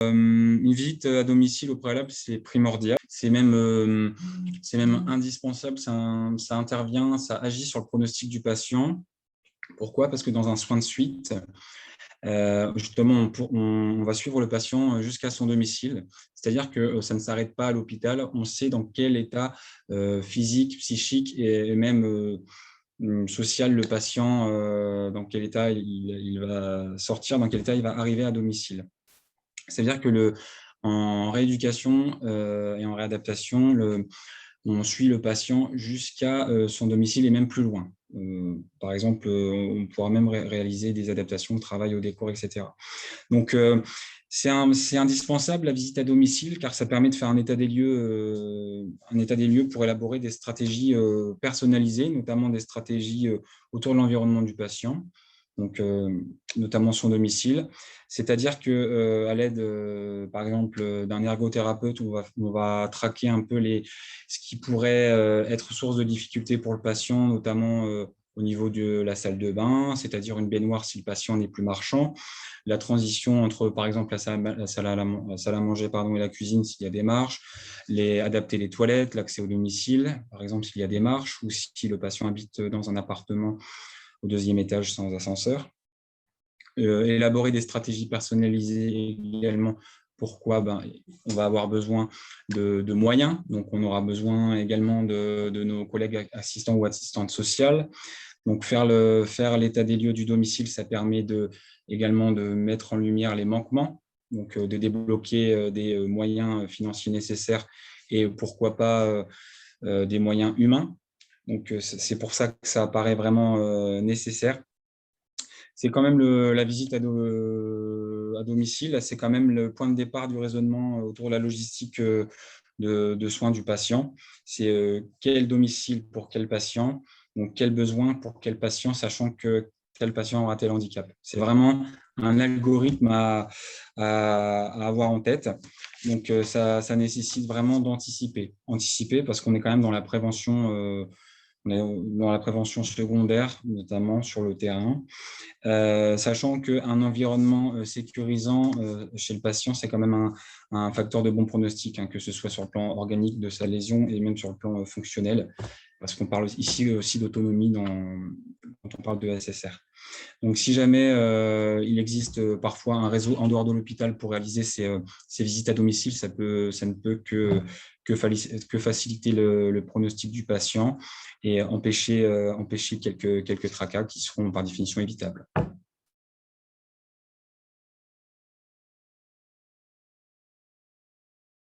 Une visite à domicile au préalable, c'est primordial. C'est même indispensable. Ça intervient, ça agit sur le pronostic du patient. Pourquoi? Parce que dans un soin de suite, justement, on va suivre le patient jusqu'à son domicile. C'est-à-dire que ça ne s'arrête pas à l'hôpital. On sait dans quel état physique, psychique et même social le patient, dans quel état il va sortir, dans quel état il va arriver à domicile. C'est-à-dire que en rééducation et en réadaptation, on suit le patient jusqu'à son domicile et même plus loin. Par exemple, on pourra même réaliser des adaptations de travail au décor, etc. Donc, c'est indispensable la visite à domicile car ça permet de faire un état des lieux pour élaborer des stratégies personnalisées, notamment des stratégies autour de l'environnement du patient, donc notamment son domicile. C'est-à-dire que à l'aide, par exemple, d'un ergothérapeute, on va traquer un peu ce qui pourrait être source de difficultés pour le patient, notamment au niveau de la salle de bain, c'est-à-dire une baignoire si le patient n'est plus marchand, la transition entre, par exemple, la salle à manger et la cuisine s'il y a des marches, adapter les toilettes, l'accès au domicile, par exemple s'il y a des marches, ou si le patient habite dans un appartement au 2e étage sans ascenseur. Élaborer des stratégies personnalisées également. Pourquoi? On va avoir besoin de moyens, donc on aura besoin également de nos collègues assistants ou assistantes sociales. Donc faire l'état des lieux du domicile, ça permet également de mettre en lumière les manquements, donc de débloquer des moyens financiers nécessaires et pourquoi pas des moyens humains. Donc c'est pour ça que ça apparaît vraiment nécessaire. C'est quand même la visite à domicile, c'est quand même le point de départ du raisonnement autour de la logistique de soins du patient. C'est quel domicile pour quel patient, donc quel besoin pour quel patient, sachant que quel patient aura tel handicap. C'est vraiment un algorithme à avoir en tête. Donc ça nécessite vraiment d'anticiper. Anticiper parce qu'on est quand même dans la prévention. On est dans la prévention secondaire, notamment sur le terrain. Sachant qu'un environnement sécurisant chez le patient, c'est quand même un facteur de bon pronostic, hein, que ce soit sur le plan organique de sa lésion et même sur le plan fonctionnel, parce qu'on parle ici aussi d'autonomie quand on parle de SSR. Donc, si jamais il existe parfois un réseau en dehors de l'hôpital pour réaliser ces visites à domicile, ça ne peut que faciliter le pronostic du patient et empêcher quelques tracas qui seront par définition évitables.